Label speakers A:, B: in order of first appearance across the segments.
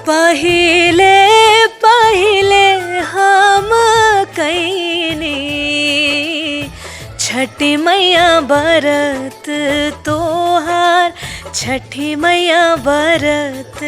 A: पहिले पहिले हम कैनी छठी मैया बरत तोहार, छठी मैया बरत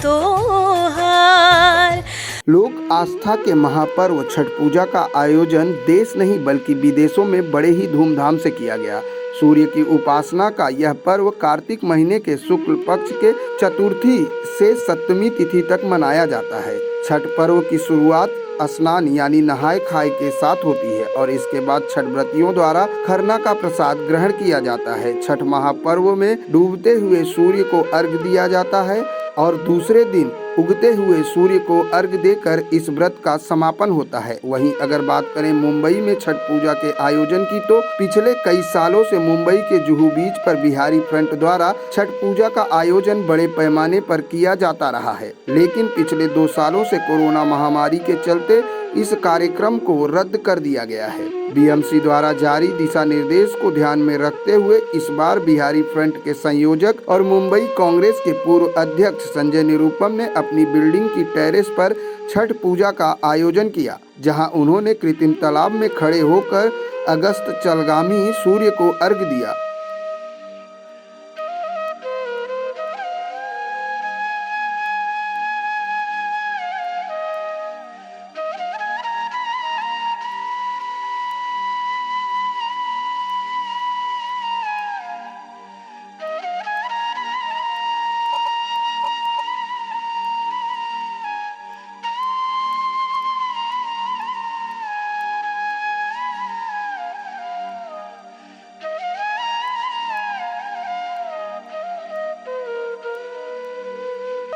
A: तोहार।
B: लोक आस्था के महापर्व छठ पूजा का आयोजन देश नहीं बल्कि विदेशों में बड़े ही धूमधाम से किया गया। सूर्य की उपासना का यह पर्व कार्तिक महीने के शुक्ल पक्ष के चतुर्थी से सप्तमी तिथि तक मनाया जाता है। छठ पर्व की शुरुआत स्नान यानी नहाय खाए के साथ होती है और इसके बाद छठ व्रतियों द्वारा खरना का प्रसाद ग्रहण किया जाता है। छठ महापर्व में डूबते हुए सूर्य को अर्घ्य दिया जाता है और दूसरे दिन उगते हुए सूर्य को अर्घ्य देकर इस व्रत का समापन होता है। वहीं अगर बात करें मुंबई में छठ पूजा के आयोजन की, तो पिछले कई सालों से मुंबई के जुहू बीच पर बिहारी फ्रंट द्वारा छठ पूजा का आयोजन बड़े पैमाने पर किया जाता रहा है, लेकिन पिछले 2 सालों से कोरोना महामारी के चलते इस कार्यक्रम को रद्द कर दिया गया है। बीएमसी द्वारा जारी दिशा निर्देश को ध्यान में रखते हुए इस बार बिहारी फ्रंट के संयोजक और मुंबई कांग्रेस के पूर्व अध्यक्ष संजय निरुपम ने अपनी बिल्डिंग की टेरेस पर छठ पूजा का आयोजन किया, जहां उन्होंने कृत्रिम तालाब में खड़े होकर अगस्त चलगामी सूर्य को अर्घ्य दिया।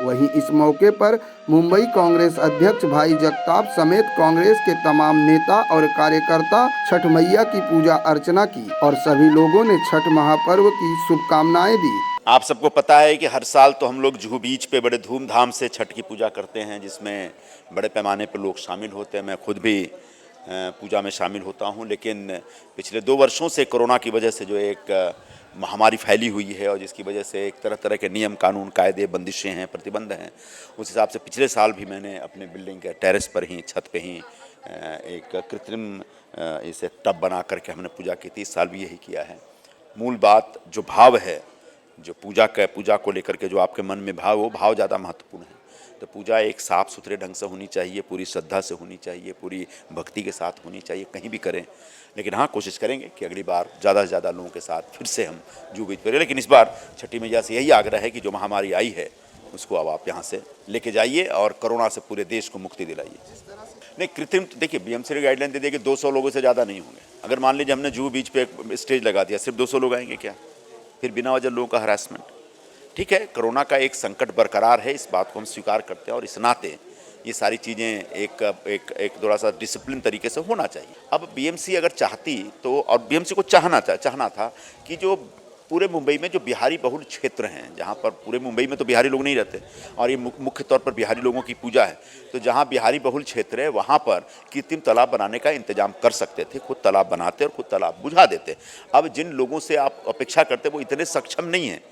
B: वहीं इस मौके पर मुंबई कांग्रेस अध्यक्ष भाई जगताप समेत कांग्रेस के तमाम नेता और कार्यकर्ता छठ मैया की पूजा अर्चना की और सभी लोगों ने छठ महापर्व की शुभकामनाएं दी।
C: आप सबको पता है कि हर साल तो हम लोग जुहू बीच पे बड़े धूमधाम से छठ की पूजा करते हैं, जिसमें बड़े पैमाने पर लोग शामिल होते हैं। मैं खुद भी पूजा में शामिल होता हूं, लेकिन पिछले 2 वर्षों से कोरोना की वजह से जो एक महामारी फैली हुई है और जिसकी वजह से एक तरह तरह के नियम कानून कायदे बंदिशें हैं, प्रतिबंध हैं, उस हिसाब से पिछले साल भी मैंने अपने बिल्डिंग के टेरेस पर ही, छत पे ही एक कृत्रिम इसे टब बना करके हमने पूजा की थी। इस साल भी यही किया है। मूल बात जो भाव है, जो पूजा को लेकर के जो आपके मन में भाव, वो भाव ज़्यादा महत्वपूर्ण है। तो पूजा एक साफ़ सुथरे ढंग से होनी चाहिए, पूरी श्रद्धा से होनी चाहिए, पूरी भक्ति के साथ होनी चाहिए, कहीं भी करें। लेकिन हाँ, कोशिश करेंगे कि अगली बार ज़्यादा से ज़्यादा लोगों के साथ फिर से हम जुहू बीच पर। लेकिन इस बार छठी मैया से यही आग्रह है कि जो महामारी आई है उसको अब आप यहाँ से लेके जाइए और कोरोना से पूरे देश को मुक्ति दिलाइए। नहीं, कृत्रिम देखिए, बीएमसी ने गाइडलाइन दे दी कि 200 लोगों से ज़्यादा नहीं होंगे। अगर मान लीजिए हमने जुहू बीच पे एक स्टेज लगा दिया, सिर्फ 200 लोग आएंगे क्या? फिर बिना वजह लोगों का हरासमेंट। ठीक है, कोरोना का एक संकट बरकरार है, इस बात को हम स्वीकार करते हैं और इस नाते ये सारी चीज़ें एक थोड़ा सा डिसिप्लिन तरीके से होना चाहिए। अब बीएमसी अगर चाहती तो, और बीएमसी को चाहना था कि जो पूरे मुंबई में जो बिहारी बहुल क्षेत्र हैं, जहाँ पर पूरे मुंबई में तो बिहारी लोग नहीं रहते और ये मुख्य तौर पर बिहारी लोगों की पूजा है, तो जहाँ बिहारी बहुल क्षेत्र है वहाँ पर कृत्रिम तालाब बनाने का इंतजाम कर सकते थे। खुद तालाब बनाते और खुद तालाब बुझा देते। अब जिन लोगों से आप अपेक्षा करते वो इतने सक्षम नहीं हैं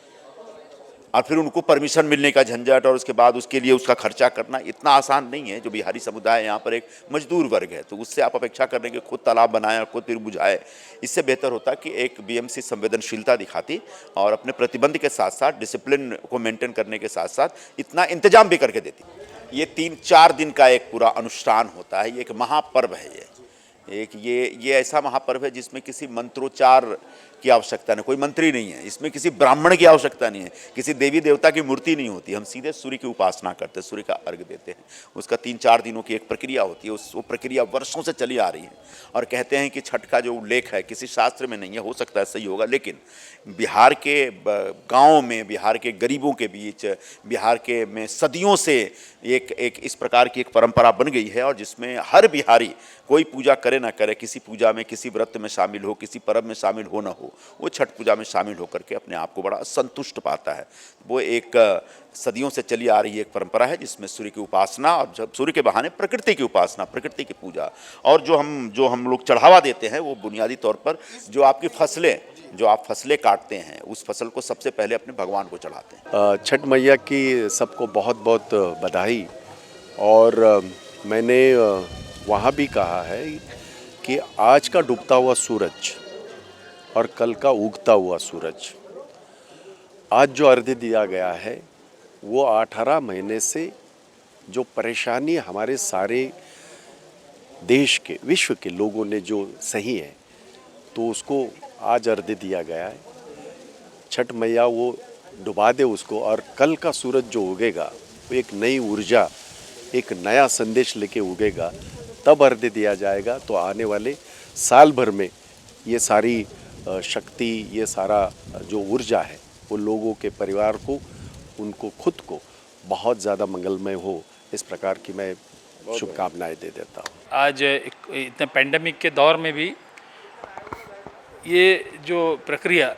C: और फिर उनको परमिशन मिलने का झंझट और उसके बाद उसके लिए उसका खर्चा करना इतना आसान नहीं है। जो बिहारी समुदाय यहाँ पर एक मजदूर वर्ग है, तो उससे आप अपेक्षा कर रहे हैं कि खुद तालाब बनाए और खुद फिर बुझाए। इससे बेहतर होता कि एक बीएमसी संवेदनशीलता दिखाती और अपने प्रतिबंध के साथ साथ डिसिप्लिन को मेंटेन करने के साथ साथ इतना इंतजाम भी करके देती। ये 3-4 दिन का एक पूरा अनुष्ठान होता है। ये एक महापर्व है। ये ऐसा महापर्व है जिसमें किसी मंत्रोच्चार की आवश्यकता नहीं, कोई मंत्री नहीं है, इसमें किसी ब्राह्मण की आवश्यकता नहीं है, किसी देवी देवता की मूर्ति नहीं होती। हम सीधे सूर्य की उपासना करते हैं, सूर्य का अर्घ्य देते हैं। उसका 3-4 दिनों की एक प्रक्रिया होती है। वो प्रक्रिया वर्षों से चली आ रही है और कहते हैं कि छठ का जो उल्लेख है किसी शास्त्र में नहीं है, हो सकता है सही होगा, लेकिन बिहार के गाँव में, बिहार के गरीबों के बीच, बिहार के में सदियों से एक इस प्रकार की एक परंपरा बन गई है और जिसमें हर बिहारी कोई पूजा करे ना करे, किसी पूजा में, किसी व्रत में शामिल हो, किसी पर्व में शामिल हो ना हो, वो छठ पूजा में शामिल होकर के अपने आप को बड़ा संतुष्ट पाता है। वो एक सदियों से चली आ रही एक परंपरा है जिसमें सूर्य की उपासना और जब सूर्य के बहाने प्रकृति की उपासना, प्रकृति की पूजा और जो हम लोग चढ़ावा देते हैं वो बुनियादी तौर पर जो आपकी फसलें जो आप फसलें काटते हैं उस फसल को सबसे पहले अपने भगवान को चढ़ाते हैं।
D: छठ मैया की सबको बहुत बहुत बधाई। और मैंने वहाँ भी कहा है कि आज का डूबता हुआ सूरज और कल का उगता हुआ सूरज, आज जो अर्घ्य दिया गया है वो 18 महीने से जो परेशानी हमारे सारे देश के, विश्व के लोगों ने जो सही है, तो उसको आज अर्घ्य दिया गया है। छठ मैया वो डुबा दे उसको, और कल का सूरज जो उगेगा वो एक नई ऊर्जा, एक नया संदेश लेके उगेगा, तब अर्घ्य दिया जाएगा। तो आने वाले साल भर में ये सारी शक्ति, ये सारा जो ऊर्जा है वो लोगों के परिवार को, उनको खुद को बहुत ज़्यादा मंगलमय हो, इस प्रकार की मैं शुभकामनाएं दे देता हूँ।
E: आज इतने पेंडेमिक के दौर में भी ये जो प्रक्रिया,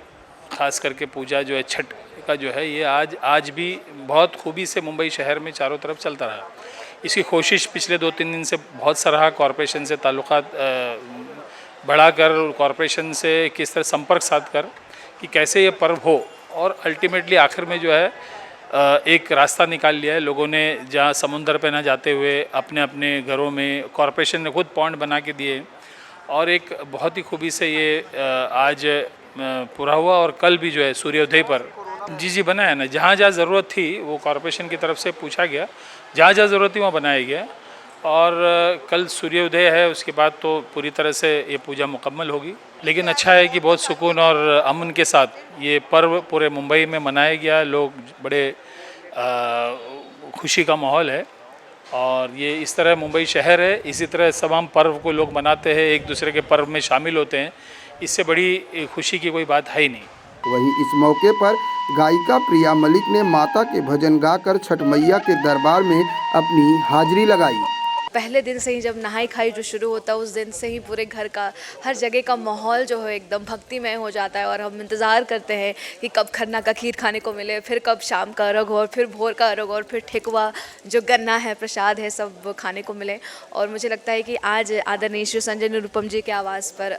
E: खास करके पूजा जो है छठ का जो है, ये आज भी बहुत खूबी से मुंबई शहर में चारों तरफ चलता रहा। इसकी कोशिश पिछले 2-3 दिन से बहुत सराहा, कॉरपोरेशन से ताल्लुकात बढ़ाकर, कॉरपोरेशन से किस तरह संपर्क साध कर कि कैसे ये पर्व हो, और अल्टीमेटली आखिर में जो है एक रास्ता निकाल लिया है लोगों ने, जहाँ समुंदर पे ना जाते हुए अपने अपने घरों में कॉरपोरेशन ने खुद पॉइंट बना के दिए, और एक बहुत ही खूबी से ये आज पूरा हुआ। और कल भी जो है सूर्योदय पर जी बना है ना, जहाँ जहाँ ज़रूरत थी वो कॉरपोरेशन की तरफ से पूछा गया, जहाँ जहाँ ज़रूरत थी वहाँ बनाया गया। और कल सूर्योदय है, उसके बाद तो पूरी तरह से ये पूजा मुकम्मल होगी। लेकिन अच्छा है कि बहुत सुकून और अमन के साथ ये पर्व पूरे मुंबई में मनाया गया। लोग बड़े खुशी का माहौल है, और ये इस तरह मुंबई शहर है, इसी तरह तमाम पर्व को लोग मनाते हैं, एक दूसरे के पर्व में शामिल होते हैं। इससे बड़ी खुशी की कोई बात है ही नहीं।
B: वहीं इस मौके पर गायिका प्रिया मलिक ने माता के भजन गाकर छठ मैया के दरबार में अपनी हाजिरी लगाई।
A: पहले दिन से ही जब नहाई खाई जो शुरू होता है, उस दिन से ही पूरे घर का, हर जगह का माहौल जो है एकदम भक्तिमय हो जाता है। और हम इंतज़ार करते हैं कि कब खरना का खीर खाने को मिले, फिर कब शाम का अर्घ और फिर भोर का अर्घ, और फिर ठेकुआ जो गन्ना है, प्रसाद है, सब खाने को मिले। और मुझे लगता है कि आज आदरणीय श्री संजय निरुपम जी के आवास पर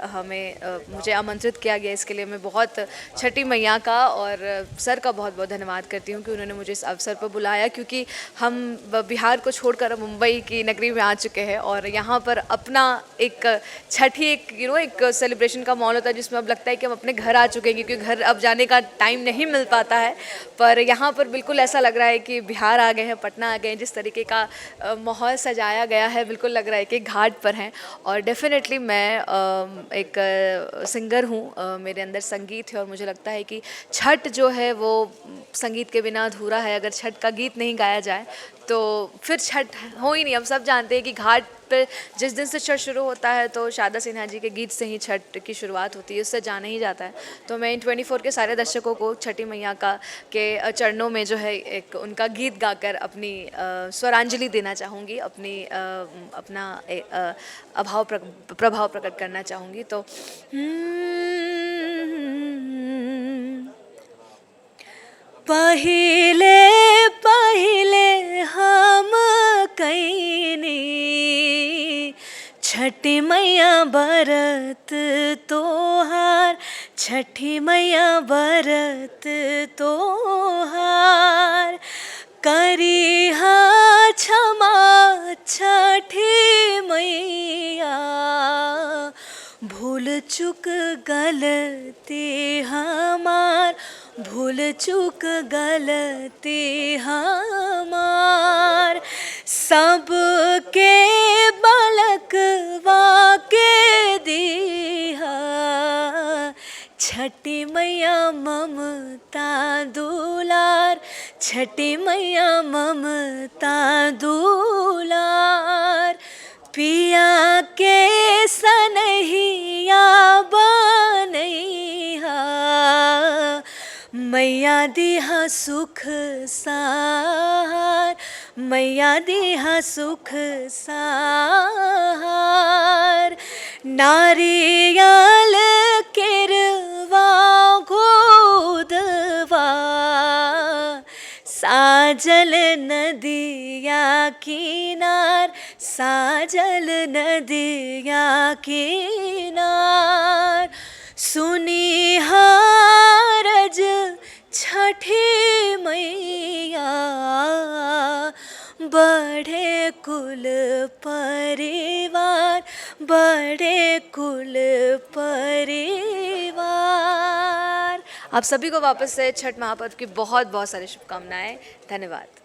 A: मुझे आमंत्रित किया गया। इसके लिए मैं बहुत छठी मैया का और सर का बहुत बहुत धन्यवाद करती हूँ कि उन्होंने मुझे इस अवसर पर बुलाया, क्योंकि हम बिहार को छोड़कर मुंबई की नगरी में आ चुके हैं, और यहाँ पर अपना एक छठ ही एक सेलिब्रेशन का माहौल होता है, जिसमें अब लगता है कि हम अपने घर आ चुके हैं, क्योंकि घर अब जाने का टाइम नहीं मिल पाता है। पर यहाँ पर बिल्कुल ऐसा लग रहा है कि बिहार आ गए हैं, पटना आ गए हैं। जिस तरीके का माहौल सजाया गया है, बिल्कुल लग रहा है कि घाट पर हैं। और डेफिनेटली मैं एक सिंगर हूँ, मेरे अंदर संगीत है, और मुझे लगता है कि छठ जो है वो संगीत के बिना अधूरा है। अगर छठ का गीत नहीं गाया जाए तो फिर छठ हो ही नहीं। हम सब जानते हैं कि घाट पे जिस दिन से छठ शुरू होता है तो शारदा सिन्हा जी के गीत से ही छठ की शुरुआत होती है, उससे जाना ही जाता है। तो मैं इन 24 के सारे दर्शकों को छठी मैया के चरणों में जो है एक उनका गीत गाकर अपनी स्वरांजलि देना चाहूँगी, अपना प्रभाव प्रकट करना चाहूँगी। तो पहिले पहिले हम कैनी छठी मैया बरत तोहार, छठी मैया बरत तोहार, करिहा क्षमा छठी मैया, भूल चूक गलती हमार, भूल चूक गलती हमार, सबके बलकवा के दिहा, छठी मैया ममता दुलार, छठी मैया ममता दुलार, पिया के सनहिया बनैहा, मैया दिहा सुख सहार, मैया दिहा सुख सहार, नारियल केरवा गोदवा, साजल नदिया किनार, साजल नदिया किनार, सुनी हारज छठी मैया, बड़े कुल परिवार, बड़े कुल परिवार। आप सभी को वापस से छठ महापर्व की बहुत बहुत सारी शुभकामनाएं। धन्यवाद।